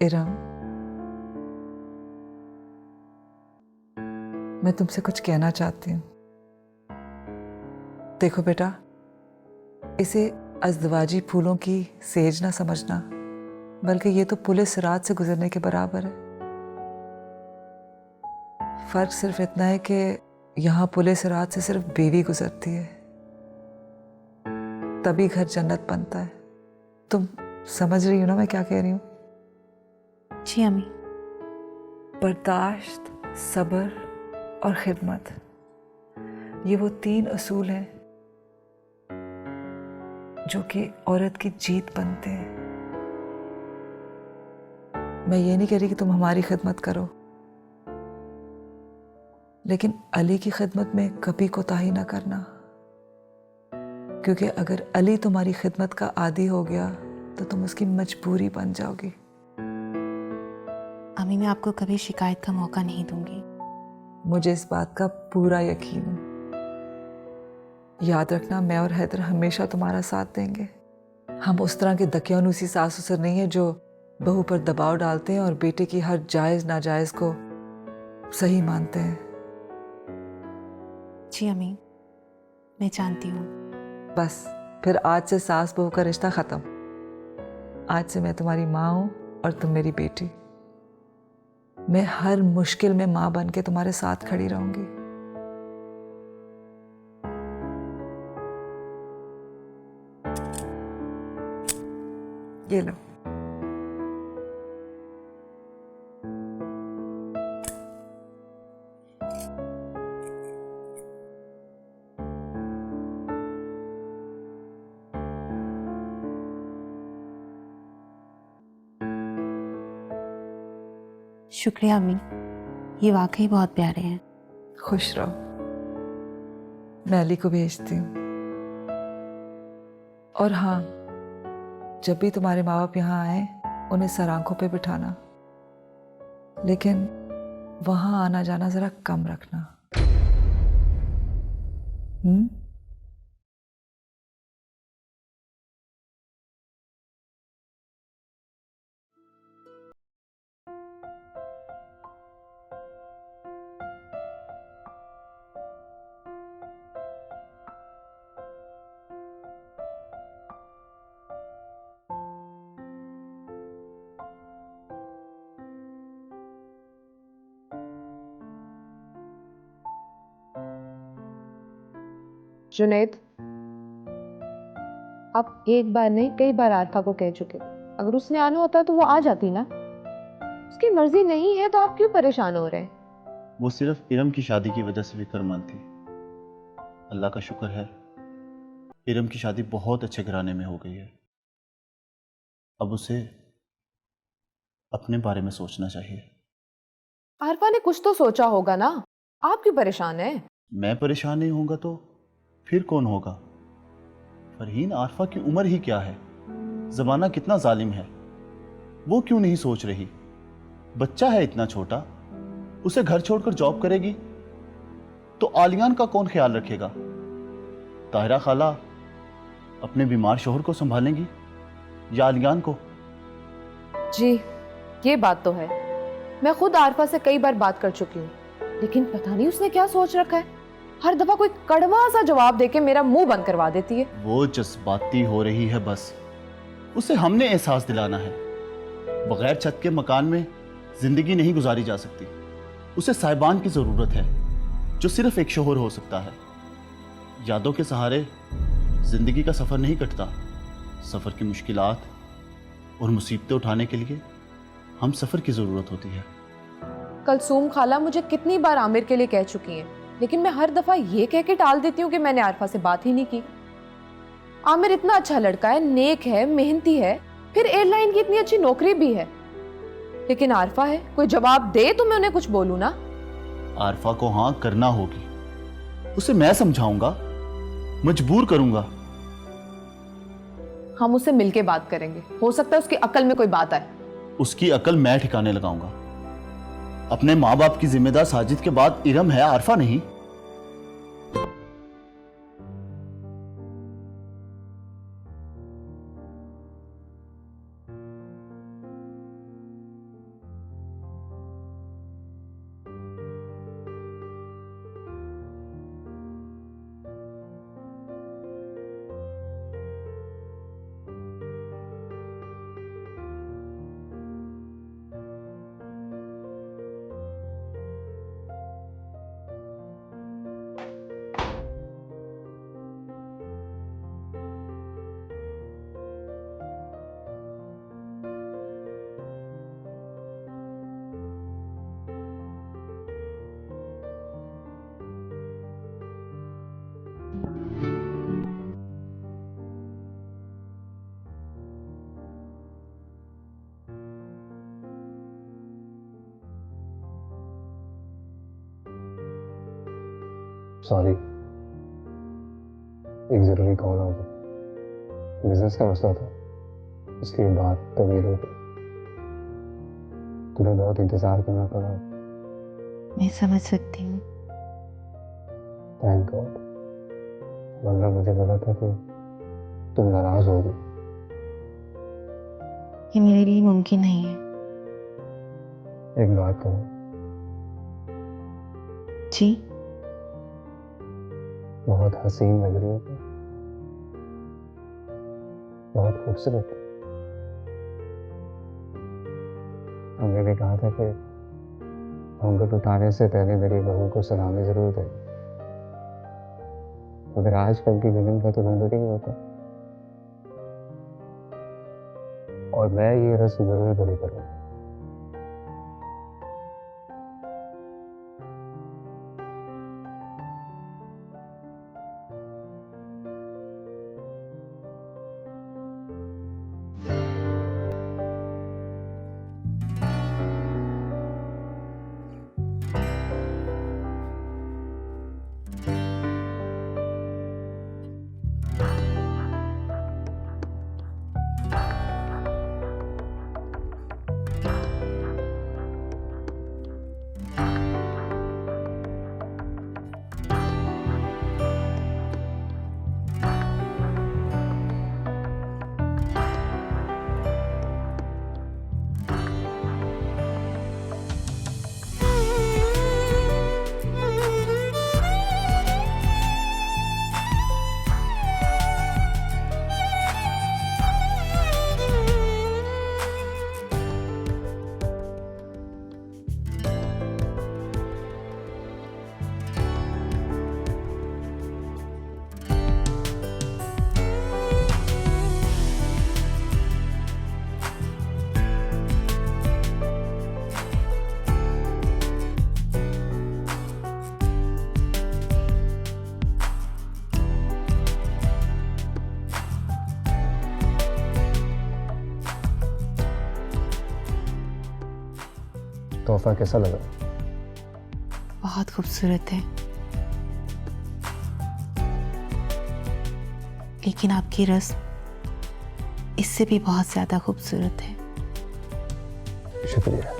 इरम, मैं तुमसे कुछ कहना चाहती हूँ। देखो बेटा, इसे अज़दवाजी फूलों की सेज ना समझना, बल्कि ये तो पुलिस रात से गुजरने के बराबर है। फर्क सिर्फ इतना है कि यहाँ पुलिस रात से सिर्फ बीवी गुजरती है, तभी घर जन्नत बनता है। तुम समझ रही हो ना मैं क्या कह रही हूँ? जी अम्मी। बर्दाश्त, सब्र और खिदमत, ये वो 3 असूल हैं जो कि औरत की जीत बनते हैं। मैं ये नहीं कह रही कि तुम हमारी खिदमत करो, लेकिन अली की खिदमत में कभी कोताही ना करना, क्योंकि अगर अली तुम्हारी खिदमत का आदी हो गया तो तुम उसकी मजबूरी बन जाओगी। अम्मी, मैं आपको कभी शिकायत का मौका नहीं दूंगी। मुझे इस बात का पूरा यकीन है। याद रखना, मैं और हैदर हमेशा तुम्हारा साथ देंगे। हम उस तरह के दकियानूसी सास ससुर नहीं है जो बहू पर दबाव डालते हैं और बेटे की हर जायज नाजायज को सही मानते हैं। जी अम्मी, मैं जानती हूँ। बस फिर आज से सास बहू का रिश्ता खत्म। आज से मैं तुम्हारी माँ हूं और तुम मेरी बेटी। मैं हर मुश्किल में माँ बन के तुम्हारे साथ खड़ी रहूंगी। ये लो। शुक्रिया अम्मी, ये वाकई बहुत प्यारे हैं। खुश रहो। मैं अली को भेजती हूँ। और हाँ, जब भी तुम्हारे माँ बाप यहाँ आए उन्हें सर आंखों पे बिठाना, लेकिन वहां आना जाना जरा कम रखना। जुनैद, आप एक बार नहीं कई बार आरफा को कह चुके। अगर उसने आना होता तो वो आ जाती ना। उसकी मर्जी नहीं है तो आप क्यों परेशान हो रहे हैं? वो सिर्फ इरम की शादी की वजह से फिक्रमंद थी। अल्लाह का शुक्र है, इरम की शादी बहुत अच्छे घराने में हो गई है। अब उसे अपने बारे में सोचना चाहिए। आरफा ने कुछ तो सोचा होगा ना, आप क्यों परेशान हैं? मैं परेशान नहीं होऊंगा तो फिर कौन होगा? फरहीन, आरफा की उम्र ही क्या है, जमाना कितना जालिम है। वो क्यों नहीं सोच रही? बच्चा है इतना छोटा, उसे घर छोड़कर जॉब करेगी तो आलियान का कौन ख्याल रखेगा? ताहिरा खाला अपने बीमार शोहर को संभालेंगी या आलियान को? जी, ये बात तो है। मैं खुद आरफा से कई बार बात कर चुकी हूँ, लेकिन पता नहीं उसने क्या सोच रखा है। हर दफा कोई कड़वा सा जवाब देके मेरा मुंह बंद करवा देती है। वो जज्बाती हो रही है बस। उसे हमने एहसास दिलाना है, बगैर छत के मकान में जिंदगी नहीं गुजारी जा सकती। उसे साहिबान की जरूरत है जो सिर्फ एक शोहर हो सकता है। यादों के सहारे जिंदगी का सफर नहीं कटता। सफर की मुश्किलात और मुसीबतें उठाने के लिए हम सफर की जरूरत होती है। कलसूम खाला मुझे कितनी बार आमिर के लिए कह चुकी हैं, लेकिन मैं हर दफा ये कह के टाल देती हूँ कि मैंने आरफा से बात ही नहीं की। आमिर इतना अच्छा लड़का है, नेक है, मेहनती है, फिर एयरलाइन की इतनी अच्छी नौकरी भी है। लेकिन आरफा है, कोई जवाब दे तो मैं उन्हें कुछ बोलूं ना। आरफा को हाँ करना होगी। उसे मैं समझाऊंगा, मजबूर करूंगा। हम उससे मिलके बात करेंगे, हो सकता है उसकी अकल में कोई बात आए। उसकी अकल मैं ठिकाने लगाऊंगा। अपने माँ बाप की जिम्मेदार साजिद के बाद इरम है, आरफा नहीं। सॉरी, एक जरूरी कॉल आ गया। बिजनेस का मसला था, इसलिए बात तवील हो गई। तुम्हें बहुत इंतजार करना पड़ा। मैं समझ सकती हूँ। थैंक गॉड, वरना मुझे लगा था कि तुम नाराज होगी। ये मेरे लिए मुमकिन नहीं है। एक बात कहूँ? जी? बहुत हसीन लग रही है तुम, बहुत खूबसूरत। हमने भी कहा था कि घूंघट उठाने से पहले मेरी बहू को सलामी जरूर दे, मगर आजकल की दुल्हन का तो घूंघट ही नहीं होता। और मैं ये रस्म जरूर पूरी करूँगा। तोहफा कैसा लगा? बहुत खूबसूरत है, लेकिन आपकी रस्म इससे भी बहुत ज्यादा खूबसूरत है। शुक्रिया।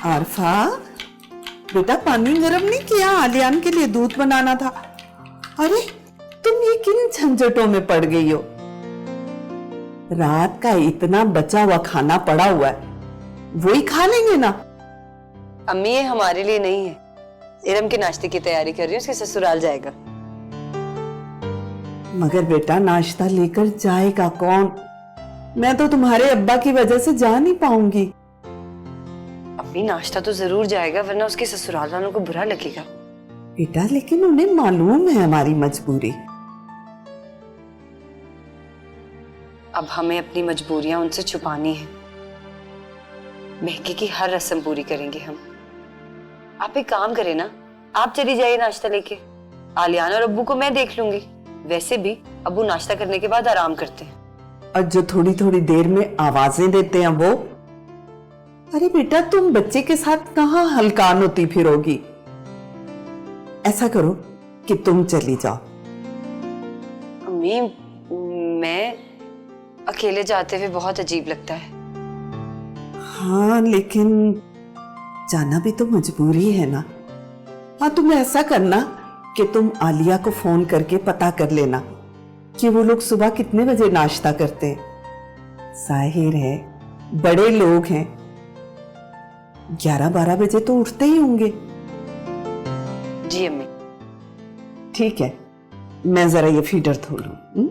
आरफा, बेटा पानी गर्म नहीं किया? आलियान के लिए दूध बनाना था। अरे तुम ये किन झंझटों में पड़ गई हो? रात का इतना बचा हुआ खाना पड़ा हुआ है, वही खा लेंगे ना। अम्मी ये हमारे लिए नहीं है, इरम के नाश्ते की तैयारी कर रही हूँ, उसके ससुराल जाएगा। मगर बेटा नाश्ता लेकर जाएगा कौन? मैं तो तुम्हारे अब्बा की वजह से जा नहीं पाऊंगी। अम्मी नाश्ता तो जरूर जाएगा, वरना उसके ससुराल वालों को बुरा लगेगा। बेटा लेकिन उन्हें मालूम है हमारी मजबूरी। अब हमें अपनी मजबूरियां उनसे छुपानी है। महकी की हर रस्म पूरी करेंगे हम। आप एक काम करें ना, आप चली जाइए नाश्ता लेके, आलियान और अब्बू को मैं देख लूंगी। वैसे भी अब्बू नाश्ता करने के बाद आराम करते हैं। और जो थोड़ी थोड़ी देर में आवाजें देते हैं वो? अरे बेटा तुम बच्चे के साथ कहाँ हलकान होती फिरोगी? ऐसा करो कि तुम चली जाओ। अम्मी मैं अकेले जाते हुए बहुत अजीब लगता है। हाँ लेकिन जाना भी तो मजबूरी है ना। हाँ तुम ऐसा करना कि तुम आलिया को फोन करके पता कर लेना कि वो लोग सुबह कितने बजे नाश्ता करते हैं। जाहिर है बड़े लोग हैं, 11-12 बजे तो उठते ही होंगे। जी अम्मी। ठीक है, मैं जरा ये फीडर धो लूं।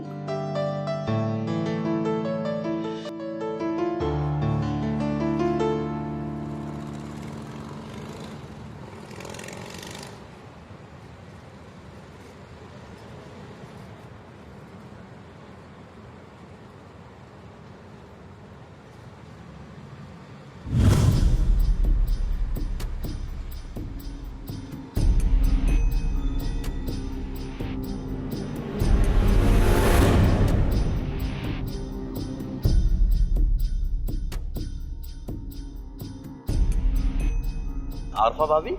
आरफा भाभी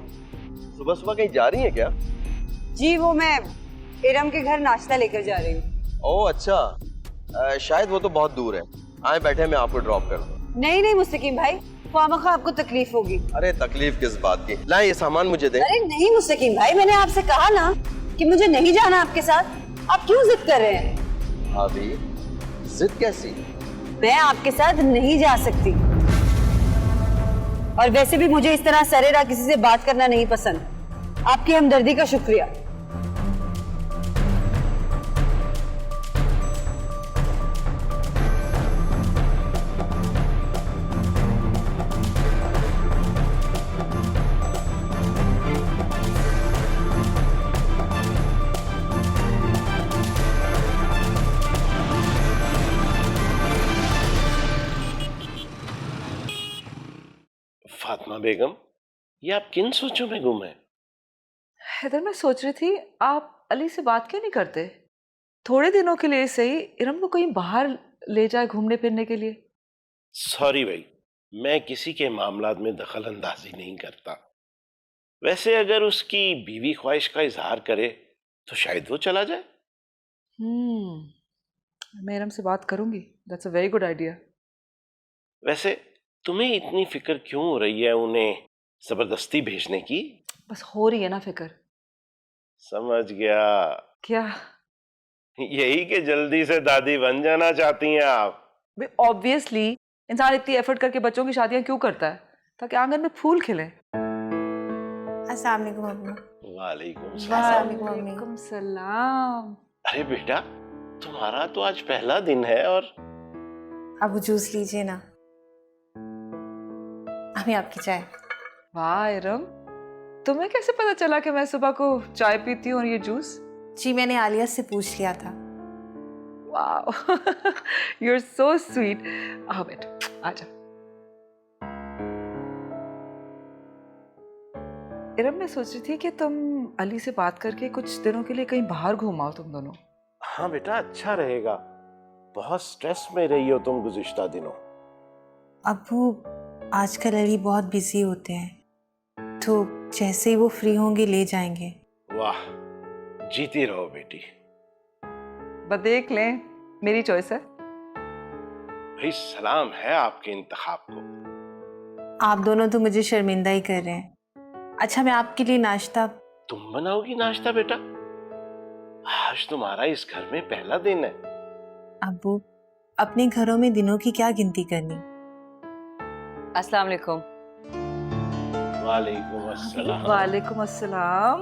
सुबह सुबह कहीं जा रही हैं क्या? जी वो मैं इरम के घर नाश्ता लेकर जा रही हूँ। ओह अच्छा, शायद वो तो बहुत दूर है। आए बैठे, मैं आपको ड्रॉप कर दूँ। नहीं नहीं मुस्तकीम भाई, ख्वामखा आपको तकलीफ होगी। अरे तकलीफ किस बात की, लाए ये सामान मुझे दे। अरे नहीं मुस्तकीम भाई, मैंने आपसे कहा ना कि मुझे नहीं जाना आपके साथ, आप क्यों जिद कर रहे हैं? भाभी जिद कैसी? मैं आपके साथ नहीं जा सकती, और वैसे भी मुझे इस तरह सरेरा किसी से बात करना नहीं पसंद। आपकी हमदर्दी का शुक्रिया। फातिमा बेगम, ये आप किन सोचों में गुम हैं? हैदर, मैं सोच रही थी आप अली से बात क्यों नहीं करते? थोड़े दिनों के लिए सही, इरम को कहीं बाहर ले जाए घूमने फिरने के लिए। सॉरी भाई, मैं किसी के मामलात में दखल अंदाजी नहीं करता। वैसे अगर उसकी बीवी ख्वाहिश का इजहार करे तो शायद वो चला जाए। मैं इरम से बात करूंगी। That's a very good idea. वैसे तुम्हें इतनी फिक्र क्यों हो रही है उन्हें जबरदस्ती भेजने की? बस हो रही है ना फिक्र। समझ गया। क्या? यही कि जल्दी से दादी बन जाना चाहती हैं आप? ऑब्वियसली, इंसान इतनी एफर्ट करके बच्चों की शादियां क्यों करता है? ताकि आंगन में फूल खिले। अस्सलाम वालेकुम अम्मा। वालेकुम वालेकुम सलाम। अरे बेटा, तुम्हारा तो आज पहला दिन है और अब जूस लीजिए ना। अभी आपकी चाय। वाह इरम, तुम्हें कैसे पता चला कि मैं सुबह को चाय पीती हूँ और ये जूस? जी मैंने आलिया से पूछ लिया था। वाह यू आर सो स्वीट। आओ बेटा, आजा। इरम, मैं सोच रही थी कि तुम अली से बात करके कुछ दिनों के लिए कहीं बाहर घूम आओ तुम दोनों। हाँ बेटा, अच्छा रहेगा। बहुत स्ट्रेस में रही हो तुम गुज़िश्ता दिनों। अब्बू आजकल अली बहुत बिजी होते हैं, तो जैसे ही वो फ्री होंगे ले जाएंगे। वाह, जीती रहो बेटी। बस देख लें, मेरी चॉइस है। भाई सलाम है आपके इंतखाब को। आप दोनों तो मुझे शर्मिंदा ही कर रहे हैं। अच्छा, मैं आपके लिए नाश्ता। तुम बनाओगी नाश्ता बेटा? आज तुम्हारा इस घर में पहला दिन है। अब्बू, अपने घरों में दिनों की क्या गिनती करनी। अस्सलाम वालेकुम। वालेकुम अस्सलाम। वालेकुम अस्सलाम।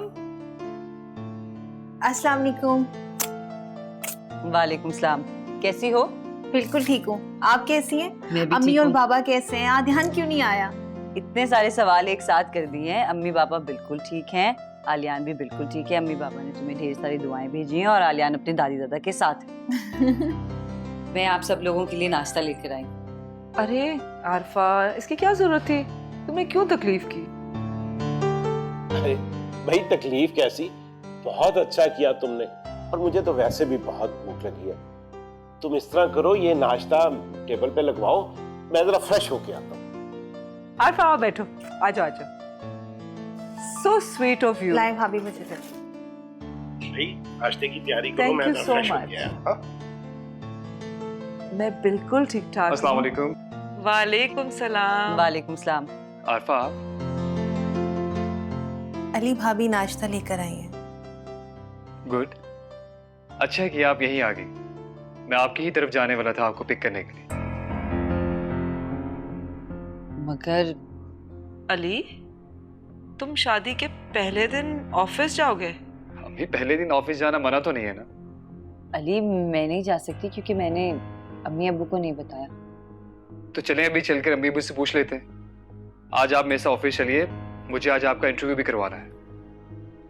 अस्सलाम वालेकुम। वालेकुम सलाम। कैसी हो? बिल्कुल ठीक हूँ, आप कैसी हैं? मैं भी अम्मी ठीक और हूँ। बाबा कैसे हैं? ध्यान क्यों नहीं आया? इतने सारे सवाल एक साथ कर दिए हैं। अम्मी पापा बिल्कुल ठीक हैं, आलियान भी बिल्कुल ठीक है। अम्मी पापा ने तुम्हें ढेर सारी दुआएं भेजी हैं और आलियान अपने दादी दादा के साथ है। मैं आप सब लोगों के लिए नाश्ता लेकर आई। अरे आरफा, इसकी क्या जरूरत थी? तुम्हें क्यों तकलीफ की? अरे भाई, तकलीफ कैसी, बहुत अच्छा किया तुमने। और मुझे तो वैसे भी बहुत भूख लगी है। तुम इस तरह करो, ये नाश्ता टेबल पे लगवाओ, मैं जरा फ्रेश होके आता हूँ। आरफा आओ, बैठो, आ जाओ आ जाओ। So sweet of you. लाए भाभी मुझे दे। भाई नाश्ते की तैयारी करो, Thank मैं you जरा so फ्रेश much. होके आया। हाँ? मैं बिल्कुल ठीक ठाक। अस्सलाम वालेकुम। वालेकुम सलाम। वालेकुम सलाम। आरफा, अली भाभी नाश्ता लेकर आई हैं। गुड। अच्छा है कि आप यहीं आ गई। मैं आपकी ही तरफ जाने वाला था आपको पिक करने के लिए। मगर अली, तुम शादी के पहले दिन ऑफिस जाओगे? अम्मी, पहले दिन ऑफिस जाना मना तो नहीं है ना? अली, मैं नहीं जा सकती क्योंकि मैंने अम्मी अब्बू को नहीं बताया। तो चलें अभी चलकर अम्मी अब्बू से पूछ लेते हैं। आज आप मेरे साथ ऑफिस चलिए, मुझे आज आपका इंटरव्यू भी करवाना है।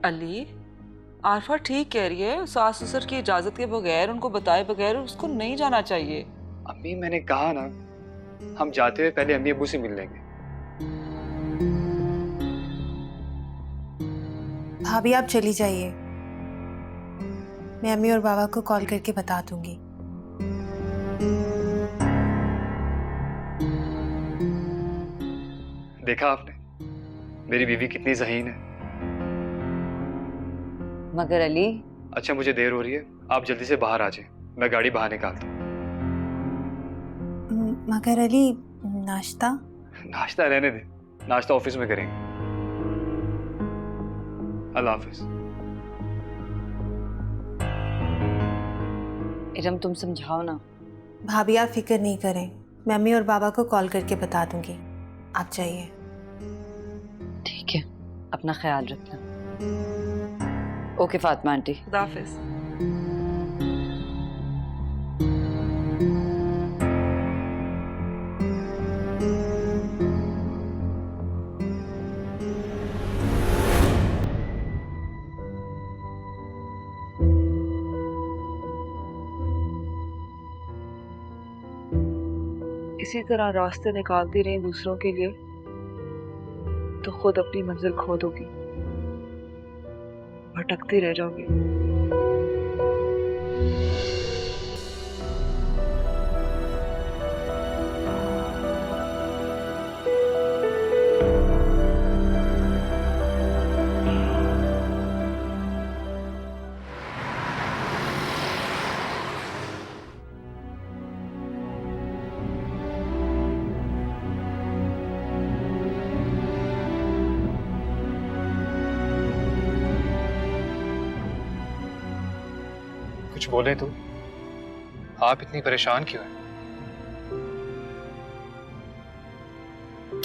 अली, आरफा ठीक कह रही है। सास ससुर की इजाजत के बगैर, उनको बताए बगैर उसको नहीं जाना चाहिए। अम्मी, मैंने कहा ना, हम जाते हुए पहले अम्मी अब्बू से मिल लेंगे। भाभी आप चली जाइए, मैं अम्मी और बाबा को कॉल करके बता दूंगी। देखा आपने, मेरी बीवी कितनी ज़हीन है। मगर अली, अच्छा मुझे देर हो रही है, आप जल्दी से बाहर आ जाएं, मैं गाड़ी बाहर निकालता हूँ। मगर अली, नाश्ता? नाश्ता रहने दे, नाश्ता ऑफिस में करेंगे। अल्लाह हाफिज। इरम तुम समझाओ ना। भाभी आप फिक्र नहीं करें, मैं मम्मी और बाबा को कॉल करके बता दूंगी। आप जाइए। ठीक है, अपना ख्याल रखना। Okay Fatima aunty. खुदा हाफिज। इसी तरह रास्ते निकालती रही दूसरों के लिए तो खुद अपनी मंजिल खो दोगी, भटकती रह जाओगी। कुछ बोले तो? आप इतनी परेशान क्यों हैं?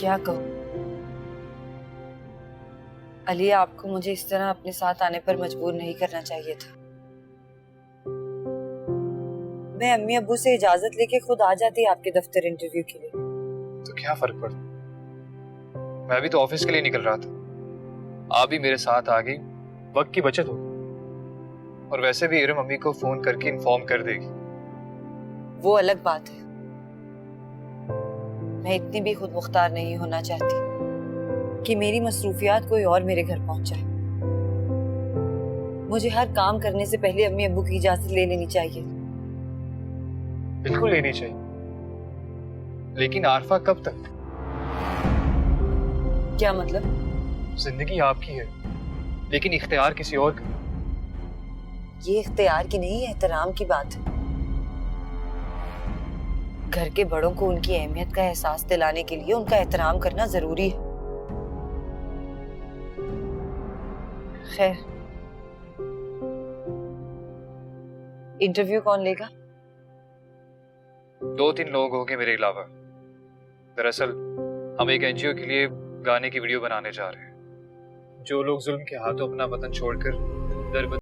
क्या कहूँ अली, आपको मुझे इस तरह अपने साथ आने पर मजबूर नहीं करना चाहिए था। मैं अम्मी अब्बू से इजाजत लेके खुद आ जाती आपके दफ्तर इंटरव्यू के लिए। तो क्या फर्क पड़ता? मैं भी तो ऑफिस के लिए निकल रहा था, आप भी मेरे साथ आ गई, वक्त की बचत होगी। और वैसे भी इरम अम्मी को फोन करके इन्फॉर्म कर देगी। वो अलग बात है, मैं इतनी भी खुद मुख्तार नहीं होना चाहती कि मेरी मसरूफियात कोई और मेरे घर पहुंच जाए। मुझे हर काम करने से पहले अम्मी अब्बू की इजाजत ले लेनी चाहिए। बिल्कुल लेनी चाहिए, लेकिन आरफा कब तक? क्या मतलब? जिंदगी आपकी है, लेकिन इख्तियार किसी और का। ये इख्तियार की नहीं, एहतराम की बात है। घर के बड़ों को उनकी अहमियत का एहसास दिलाने के लिए उनका एहतराम करना जरूरी है। खैर, इंटरव्यू कौन लेगा? 2-3 लोग होंगे मेरे अलावा। दरअसल हम एक एनजीओ के लिए गाने की वीडियो बनाने जा रहे हैं। जो लोग जुल्म के हाथों अपना वतन छोड़कर दर बदर